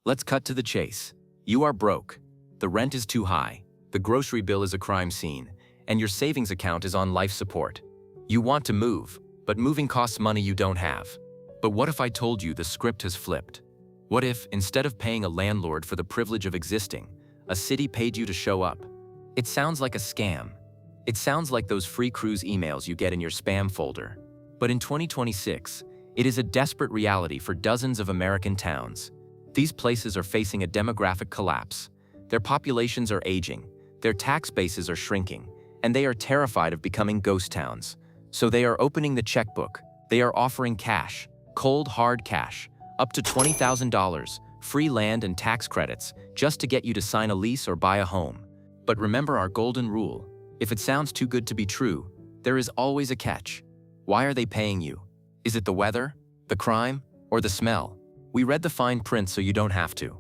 Let's cut to the chase. You are broke. The rent is too high. The grocery bill is a crime scene, and your savings account is on life support. You want to move, but moving costs money you don't have. But what if I told you the script has flipped? What if, instead of paying a landlord for the privilege of existing, a city paid you to show up? It sounds like a scam. It sounds like those free cruise emails you get in your spam folder. But in 2026, it is a desperate reality for dozens of American towns. These places are facing a demographic collapse. Their populations are aging, their tax bases are shrinking, and they are terrified of becoming ghost towns. So they are opening the checkbook. They are offering cash, cold hard cash, up to $20,000, free land and tax credits, just to get you to sign a lease or buy a home. But remember our golden rule. If it sounds too good to be true, there is always a catch. Why are they paying you? Is it the weather, the crime, or the smell? We read the fine print so you don't have to.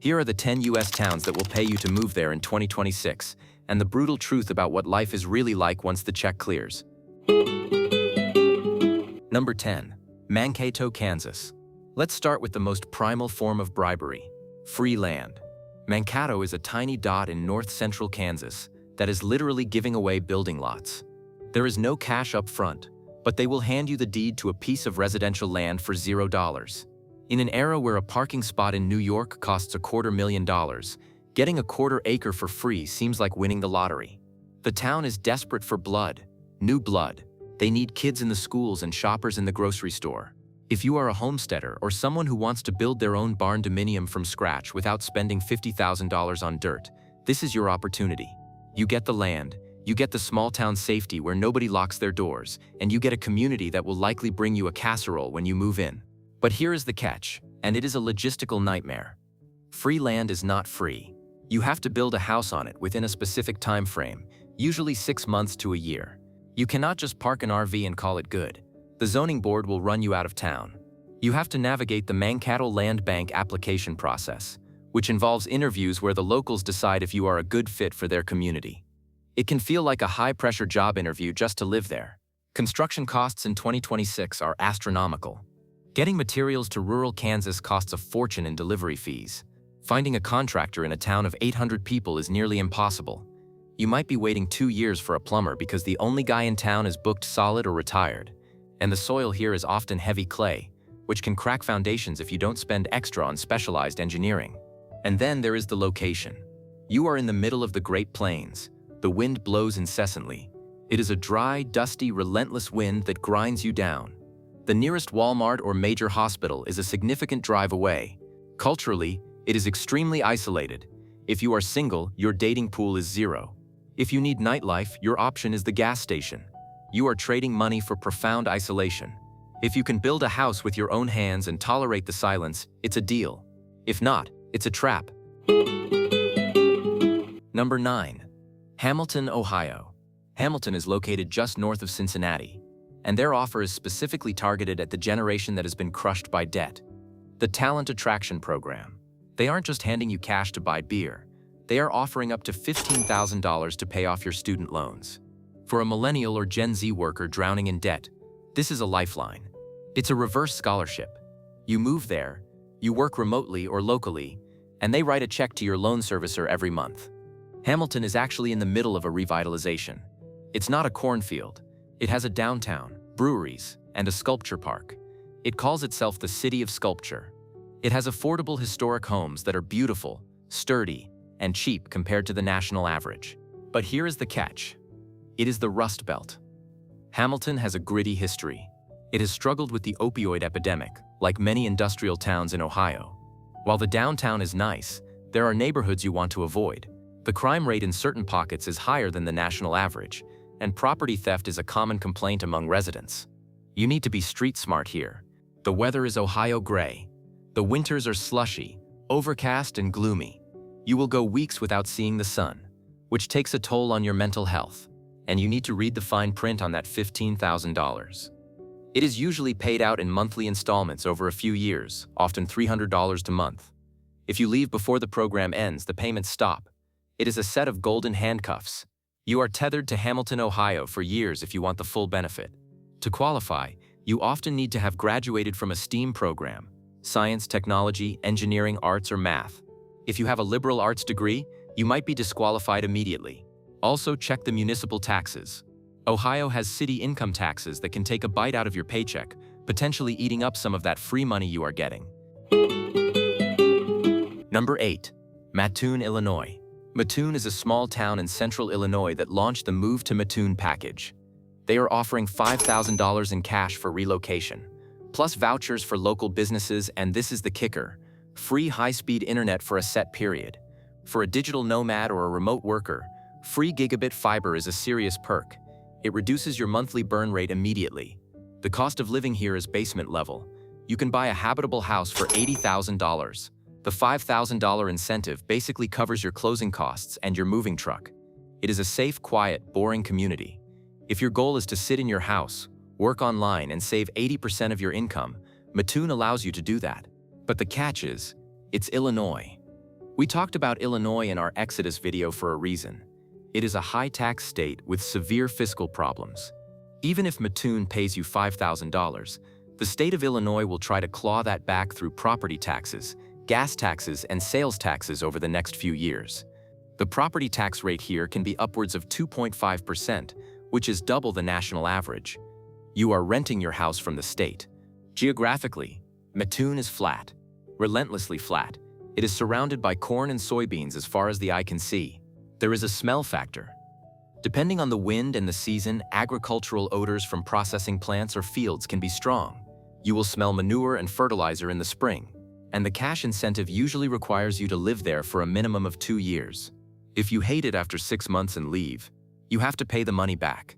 Here are the 10 US towns that will pay you to move there in 2026, and the brutal truth about what life is really like once the check clears. Number 10. Mankato, Kansas. Let's start with the most primal form of bribery: free land. Mankato is a tiny dot in north-central Kansas that is literally giving away building lots. There is no cash up front, but they will hand you the deed to a piece of residential land for $0. In an era where a parking spot in New York costs $250,000, getting a quarter acre for free seems like winning the lottery. The town is desperate for blood, new blood. They need kids in the schools and shoppers in the grocery store. If you are a homesteader or someone who wants to build their own barn dominium from scratch without spending $50,000 on dirt, this is your opportunity. You get the land, you get the small town safety where nobody locks their doors, and you get a community that will likely bring you a casserole when you move in. But here is the catch, and it is a logistical nightmare. Free land is not free. You have to build a house on it within a specific time frame, usually 6 months to a year. You cannot just park an RV and call it good. The zoning board will run you out of town. You have to navigate the Mankato Land Bank application process, which involves interviews where the locals decide if you are a good fit for their community. It can feel like a high-pressure job interview just to live there. Construction costs in 2026 are astronomical. Getting materials to rural Kansas costs a fortune in delivery fees. Finding a contractor in a town of 800 people is nearly impossible. You might be waiting 2 years for a plumber because the only guy in town is booked solid or retired. And the soil here is often heavy clay, which can crack foundations if you don't spend extra on specialized engineering. And then there is the location. You are in the middle of the Great Plains. The wind blows incessantly. It is a dry, dusty, relentless wind that grinds you down. The nearest Walmart or major hospital is a significant drive away. Culturally, it is extremely isolated. If you are single, your dating pool is zero. If you need nightlife, your option is the gas station. You are trading money for profound isolation. If you can build a house with your own hands and tolerate the silence, it's a deal. If not, it's a trap. Number 9. Hamilton, Ohio. Hamilton is located just north of Cincinnati, and their offer is specifically targeted at the generation that has been crushed by debt. The Talent Attraction Program. They aren't just handing you cash to buy beer. They are offering up to $15,000 to pay off your student loans. For a millennial or Gen Z worker drowning in debt, this is a lifeline. It's a reverse scholarship. You move there, you work remotely or locally, and they write a check to your loan servicer every month. Hamilton is actually in the middle of a revitalization. It's not a cornfield. It has a downtown, breweries, and a sculpture park. It calls itself the City of Sculpture. It has affordable historic homes that are beautiful, sturdy, and cheap compared to the national average. But here is the catch. It is the Rust Belt. Hamilton has a gritty history. It has struggled with the opioid epidemic, like many industrial towns in Ohio. While the downtown is nice, there are neighborhoods you want to avoid. The crime rate in certain pockets is higher than the national average, and property theft is a common complaint among residents. You need to be street smart here. The weather is Ohio gray. The winters are slushy, overcast, and gloomy. You will go weeks without seeing the sun, which takes a toll on your mental health, and you need to read the fine print on that $15,000. It is usually paid out in monthly installments over a few years, often $300 a month. If you leave before the program ends, the payments stop. It is a set of golden handcuffs. You are tethered to Hamilton, Ohio for years if you want the full benefit. To qualify, you often need to have graduated from a STEAM program, science, technology, engineering, arts, or math. If you have a liberal arts degree, you might be disqualified immediately. Also, check the municipal taxes. Ohio has city income taxes that can take a bite out of your paycheck, potentially eating up some of that free money you are getting. Number 8. Mattoon, Illinois. Mattoon is a small town in central Illinois that launched the Move to Mattoon package. They are offering $5,000 in cash for relocation, plus vouchers for local businesses, and this is the kicker: free high-speed internet for a set period. For a digital nomad or a remote worker, free gigabit fiber is a serious perk. It reduces your monthly burn rate immediately. The cost of living here is basement level. You can buy a habitable house for $80,000. The $5,000 incentive basically covers your closing costs and your moving truck. It is a safe, quiet, boring community. If your goal is to sit in your house, work online, and save 80% of your income, Mattoon allows you to do that. But the catch is, it's Illinois. We talked about Illinois in our Exodus video for a reason. It is a high-tax state with severe fiscal problems. Even if Mattoon pays you $5,000, the state of Illinois will try to claw that back through property taxes, gas taxes, and sales taxes over the next few years. The property tax rate here can be upwards of 2.5%, which is double the national average. You are renting your house from the state. Geographically, Mattoon is flat, relentlessly flat. It is surrounded by corn and soybeans as far as the eye can see. There is a smell factor. Depending on the wind and the season, agricultural odors from processing plants or fields can be strong. You will smell manure and fertilizer in the spring, and the cash incentive usually requires you to live there for a minimum of 2 years. If you hate it after 6 months and leave, you have to pay the money back.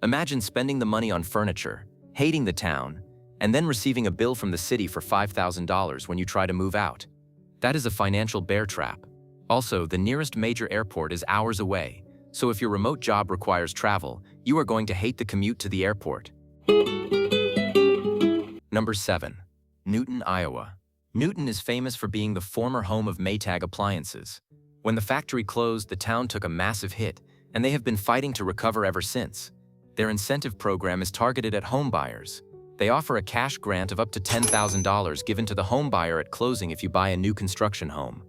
Imagine spending the money on furniture, hating the town, and then receiving a bill from the city for $5,000 when you try to move out. That is a financial bear trap. Also, the nearest major airport is hours away, so if your remote job requires travel, you are going to hate the commute to the airport. Number 7. Newton, Iowa. Newton is famous for being the former home of Maytag appliances. When the factory closed, the town took a massive hit, and they have been fighting to recover ever since. Their incentive program is targeted at home buyers. They offer a cash grant of up to $10,000 given to the home buyer at closing if you buy a new construction home.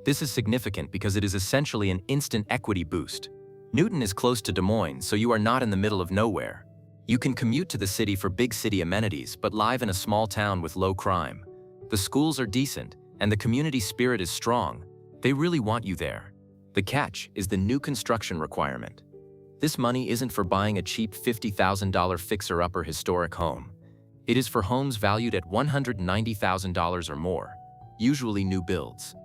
This is significant because it is essentially an instant equity boost. Newton is close to Des Moines, so you are not in the middle of nowhere. You can commute to the city for big city amenities, but live in a small town with low crime. The schools are decent, and the community spirit is strong. They really want you there. The catch is the new construction requirement. This money isn't for buying a cheap $50,000 fixer-upper historic home. It is for homes valued at $190,000 or more, usually new builds.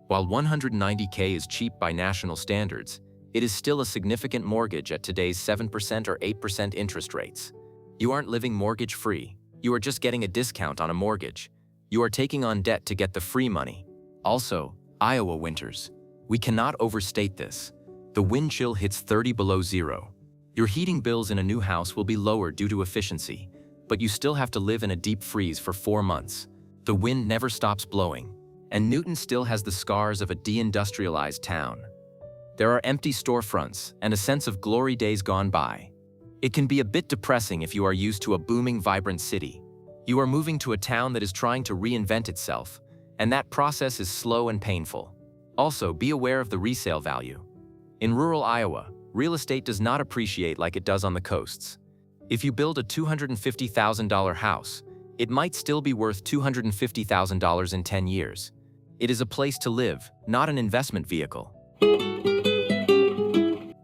While $190K is cheap by national standards, it is still a significant mortgage at today's 7% or 8% interest rates. You aren't living mortgage-free. You are just getting a discount on a mortgage. You are taking on debt to get the free money. Also, Iowa winters. We cannot overstate this. The wind chill hits 30 below zero. Your heating bills in a new house will be lower due to efficiency, but you still have to live in a deep freeze for 4 months. The wind never stops blowing, and Newton still has the scars of a deindustrialized town. There are empty storefronts and a sense of glory days gone by. It can be a bit depressing if you are used to a booming, vibrant city. You are moving to a town that is trying to reinvent itself, and that process is slow and painful. Also, be aware of the resale value. In rural Iowa, real estate does not appreciate like it does on the coasts. If you build a $250,000 house, it might still be worth $250,000 in 10 years. It is a place to live, not an investment vehicle.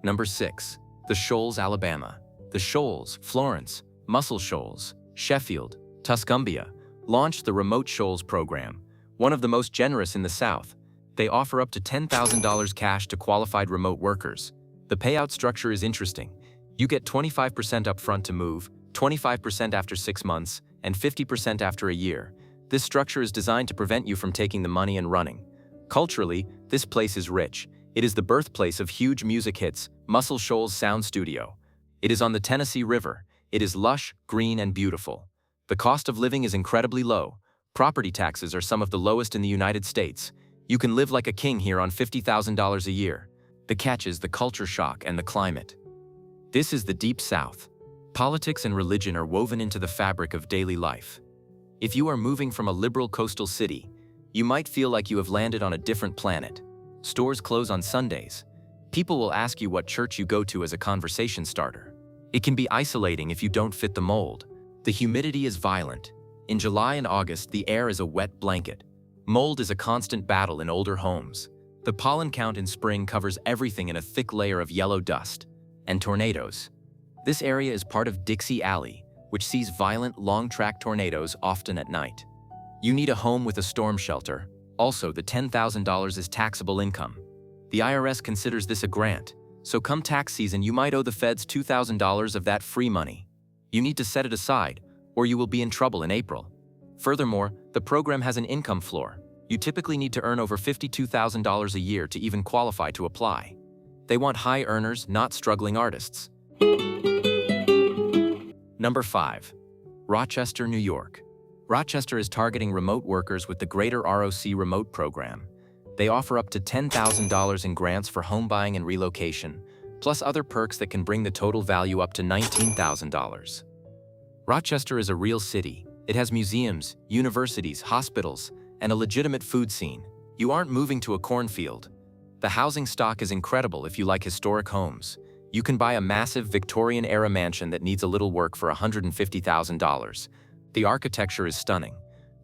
Number 6. The Shoals, Alabama. The Shoals, Florence, Muscle Shoals, Sheffield, Tuscumbia, launched the Remote Shoals program, one of the most generous in the South. They offer up to $10,000 cash to qualified remote workers. The payout structure is interesting. You get 25% upfront to move, 25% after 6 months, and 50% after a year. This structure is designed to prevent you from taking the money and running. Culturally, this place is rich. It is the birthplace of huge music hits, Muscle Shoals Sound Studio. It is on the Tennessee River. It is lush, green, and beautiful. The cost of living is incredibly low. Property taxes are some of the lowest in the United States. You can live like a king here on $50,000 a year. The catch is the culture shock and the climate. This is the Deep South. Politics and religion are woven into the fabric of daily life. If you are moving from a liberal coastal city, you might feel like you have landed on a different planet. Stores close on Sundays. People will ask you what church you go to as a conversation starter. It can be isolating if you don't fit the mold. The humidity is violent. In July and August, the air is a wet blanket. Mold is a constant battle in older homes. The pollen count in spring covers everything in a thick layer of yellow dust. And tornadoes. This area is part of Dixie Alley, which sees violent, long-track tornadoes often at night. You need a home with a storm shelter. Also, the $10,000 is taxable income. The IRS considers this a grant, so come tax season you might owe the feds $2,000 of that free money. You need to set it aside, or you will be in trouble in April. Furthermore, the program has an income floor. You typically need to earn over $52,000 a year to even qualify to apply. They want high earners, not struggling artists. Number 5. Rochester, New York. Rochester is targeting remote workers with the Greater ROC Remote Program. They offer up to $10,000 in grants for home buying and relocation, plus other perks that can bring the total value up to $19,000. Rochester is a real city. It has museums, universities, hospitals, and a legitimate food scene. You aren't moving to a cornfield. The housing stock is incredible if you like historic homes. You can buy a massive Victorian-era mansion that needs a little work for $150,000. The architecture is stunning.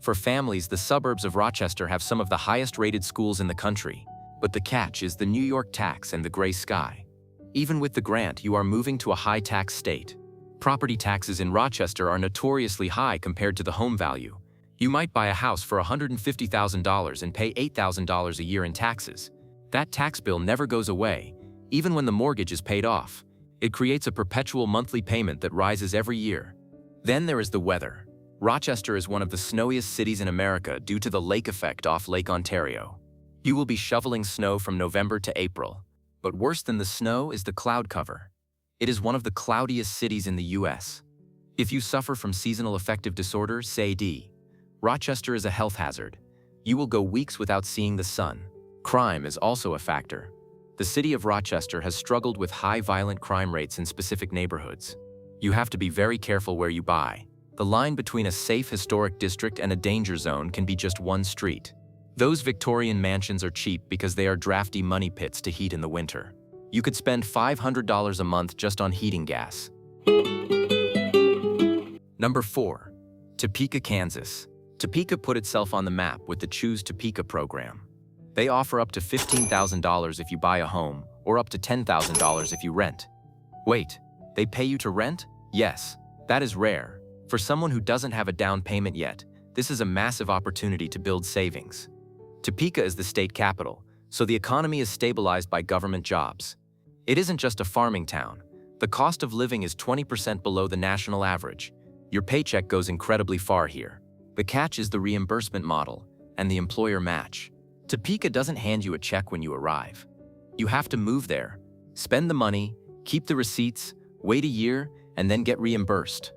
For families, the suburbs of Rochester have some of the highest-rated schools in the country. But the catch is the New York tax and the gray sky. Even with the grant, you are moving to a high-tax state. Property taxes in Rochester are notoriously high compared to the home value. You might buy a house for $150,000 and pay $8,000 a year in taxes. That tax bill never goes away, even when the mortgage is paid off. It creates a perpetual monthly payment that rises every year. Then there is the weather. Rochester is one of the snowiest cities in America due to the lake effect off Lake Ontario. You will be shoveling snow from November to April. But worse than the snow is the cloud cover. It is one of the cloudiest cities in the US. If you suffer from seasonal affective disorder, SAD, Rochester is a health hazard. You will go weeks without seeing the sun. Crime is also a factor. The city of Rochester has struggled with high violent crime rates in specific neighborhoods. You have to be very careful where you buy. The line between a safe historic district and a danger zone can be just one street. Those Victorian mansions are cheap because they are drafty money pits to heat in the winter. You could spend $500 a month just on heating gas. Number 4. Topeka, Kansas. Topeka put itself on the map with the Choose Topeka program. They offer up to $15,000 if you buy a home, or up to $10,000 if you rent. Wait, they pay you to rent? Yes, that is rare. For someone who doesn't have a down payment yet, this is a massive opportunity to build savings. Topeka is the state capital, so the economy is stabilized by government jobs. It isn't just a farming town. The cost of living is 20% below the national average. Your paycheck goes incredibly far here. The catch is the reimbursement model and the employer match. Topeka doesn't hand you a check when you arrive. You have to move there, spend the money, keep the receipts, wait a year, and then get reimbursed.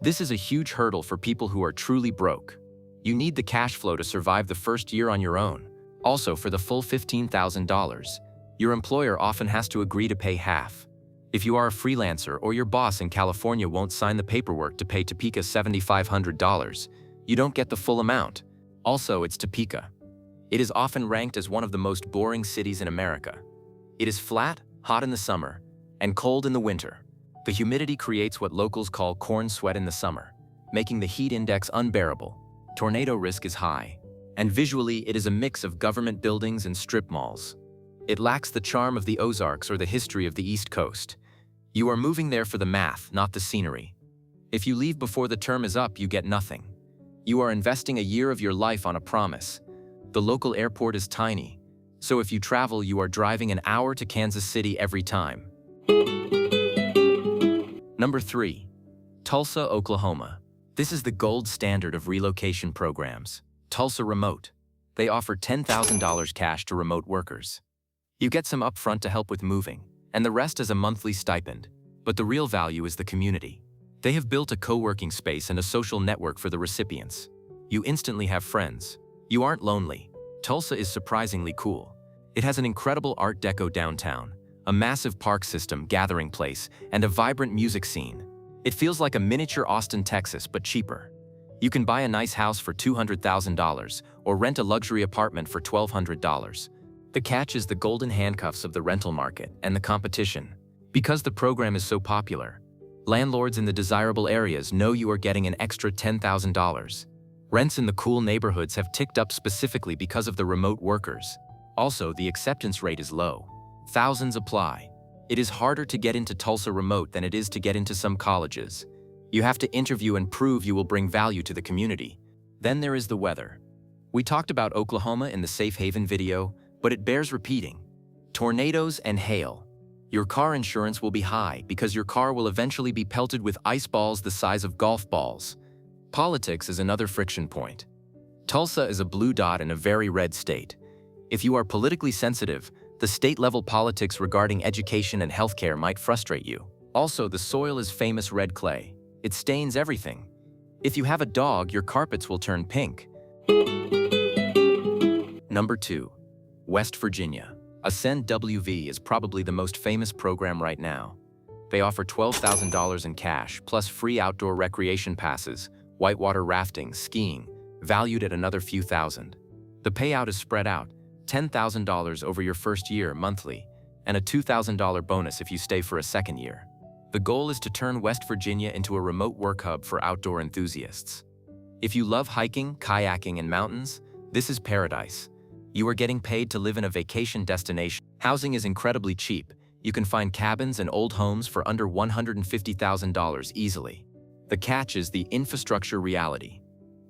This is a huge hurdle for people who are truly broke. You need the cash flow to survive the first year on your own. Also, for the full $15,000, your employer often has to agree to pay half. If you are a freelancer or your boss in California won't sign the paperwork to pay Topeka $7,500, you don't get the full amount. Also, it's Topeka. It is often ranked as one of the most boring cities in America. It is flat, hot in the summer, and cold in the winter. The humidity creates what locals call corn sweat in the summer, making the heat index unbearable. Tornado risk is high, and visually it is a mix of government buildings and strip malls. It lacks the charm of the Ozarks or the history of the East Coast. You are moving there for the math, not the scenery. If you leave before the term is up, you get nothing. You are investing a year of your life on a promise. The local airport is tiny, so if you travel, you are driving an hour to Kansas City every time. Number 3. Tulsa, Oklahoma. This is the gold standard of relocation programs. Tulsa Remote. They offer $10,000 cash to remote workers. You get some upfront to help with moving, and the rest is a monthly stipend. But the real value is the community. They have built a co-working space and a social network for the recipients. You instantly have friends. You aren't lonely. Tulsa is surprisingly cool. It has an incredible Art Deco downtown, a massive park system, gathering place, and a vibrant music scene. It feels like a miniature Austin, Texas, but cheaper. You can buy a nice house for $200,000 or rent a luxury apartment for $1,200. The catch is the golden handcuffs of the rental market and the competition. Because the program is so popular, landlords in the desirable areas know you are getting an extra $10,000. Rents in the cool neighborhoods have ticked up specifically because of the remote workers. Also, the acceptance rate is low. Thousands apply. It is harder to get into Tulsa remote than it is to get into some colleges. You have to interview and prove you will bring value to the community. Then there is the weather. We talked about Oklahoma in the Safe Haven video, but it bears repeating. Tornadoes and hail. Your car insurance will be high because your car will eventually be pelted with ice balls the size of golf balls. Politics is another friction point. Tulsa is a blue dot in a very red state. If you are politically sensitive, the state-level politics regarding education and healthcare might frustrate you. Also, the soil is famous red clay. It stains everything. If you have a dog, your carpets will turn pink. Number 2. West Virginia. Ascend WV is probably the most famous program right now. They offer $12,000 in cash, plus free outdoor recreation passes, whitewater rafting, skiing, valued at another few thousand. The payout is spread out, $10,000 over your first year monthly, and a $2,000 bonus if you stay for a second year. The goal is to turn West Virginia into a remote work hub for outdoor enthusiasts. If you love hiking, kayaking, and mountains, this is paradise. You are getting paid to live in a vacation destination. Housing is incredibly cheap. You can find cabins and old homes for under $150,000 easily. The catch is the infrastructure reality.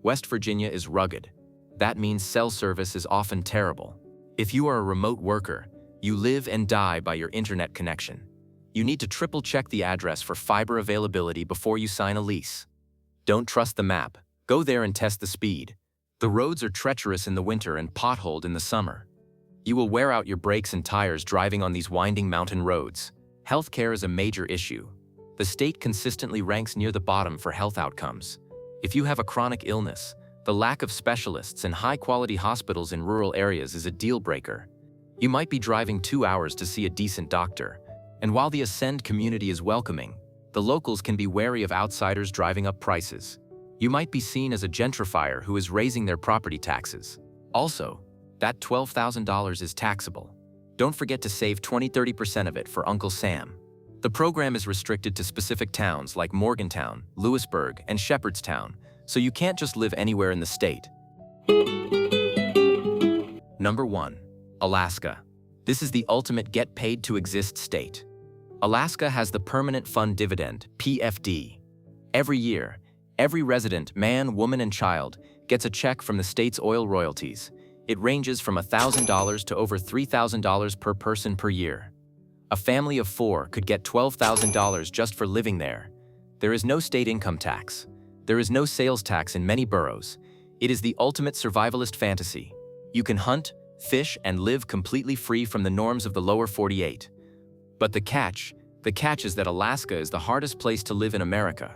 West Virginia is rugged. That means cell service is often terrible. If you are a remote worker, you live and die by your internet connection. You need to triple-check the address for fiber availability before you sign a lease. Don't trust the map. Go there and test the speed. The roads are treacherous in the winter and potholed in the summer. You will wear out your brakes and tires driving on these winding mountain roads. Healthcare is a major issue. The state consistently ranks near the bottom for health outcomes. If you have a chronic illness, the lack of specialists and high-quality hospitals in rural areas is a deal-breaker. You might be driving 2 hours to see a decent doctor, and while the Ascend community is welcoming, the locals can be wary of outsiders driving up prices. You might be seen as a gentrifier who is raising their property taxes. Also, that $12,000 is taxable. Don't forget to save 20–30% of it for Uncle Sam. The program is restricted to specific towns like Morgantown, Lewisburg, and Shepherdstown, so you can't just live anywhere in the state. Number 1. Alaska. This is the ultimate get-paid-to-exist state. Alaska has the Permanent Fund Dividend, PFD. Every year, every resident, man, woman, and child, gets a check from the state's oil royalties. It ranges from $1,000 to over $3,000 per person per year. A family of 4 could get $12,000 just for living there. There is no state income tax. There is no sales tax in many boroughs. It is the ultimate survivalist fantasy. You can hunt, fish, and live completely free from the norms of the lower 48. But the catch is that Alaska is the hardest place to live in America.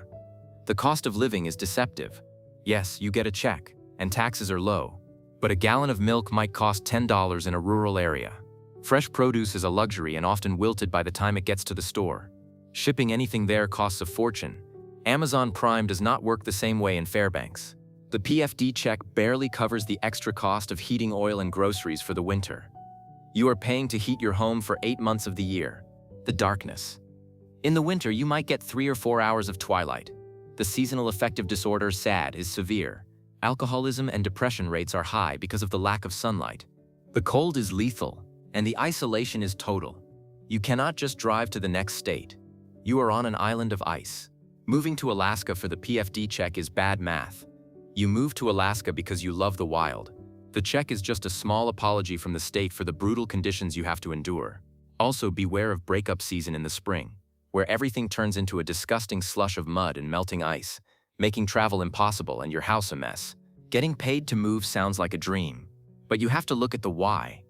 The cost of living is deceptive. Yes, you get a check, and taxes are low, but a gallon of milk might cost $10 in a rural area. Fresh produce is a luxury and often wilted by the time it gets to the store. Shipping anything there costs a fortune. Amazon Prime does not work the same way in Fairbanks. The PFD check barely covers the extra cost of heating oil and groceries for the winter. You are paying to heat your home for 8 months of the year. The darkness. In the winter, you might get 3 or 4 hours of twilight. The seasonal affective disorder SAD is severe. Alcoholism and depression rates are high because of the lack of sunlight. The cold is lethal, and the isolation is total. You cannot just drive to the next state. You are on an island of ice. Moving to Alaska for the PFD check is bad math. You move to Alaska because you love the wild. The check is just a small apology from the state for the brutal conditions you have to endure. Also, beware of breakup season in the spring, where everything turns into a disgusting slush of mud and melting ice, making travel impossible and your house a mess. Getting paid to move sounds like a dream, but you have to look at the why.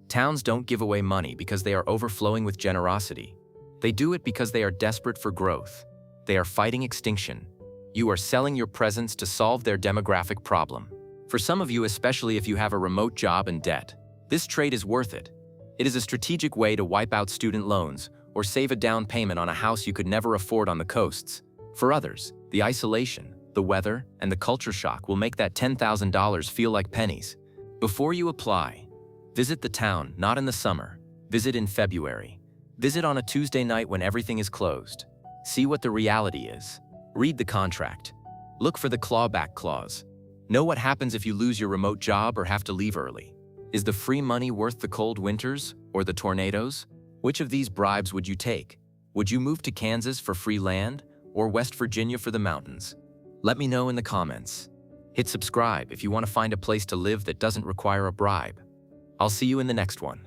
Towns don't give away money because they are overflowing with generosity. They do it because they are desperate for growth. They are fighting extinction. You are selling your presence to solve their demographic problem. For some of you, especially if you have a remote job and debt, this trade is worth it. It is a strategic way to wipe out student loans or save a down payment on a house you could never afford on the coasts. For others, the isolation, The weather and the culture shock will make that $10,000 feel like pennies. Before you apply, visit the town not in the summer. Visit in February. Visit on a Tuesday night when everything is closed. See what the reality is. Read the contract. Look for the clawback clause. Know what happens if you lose your remote job or have to leave early. Is the free money worth the cold winters or the tornadoes? Which of these bribes would you take? Would you move to Kansas for free land or West Virginia for the mountains? Let me know in the comments. Hit subscribe if you want to find a place to live that doesn't require a bribe. I'll see you in the next one.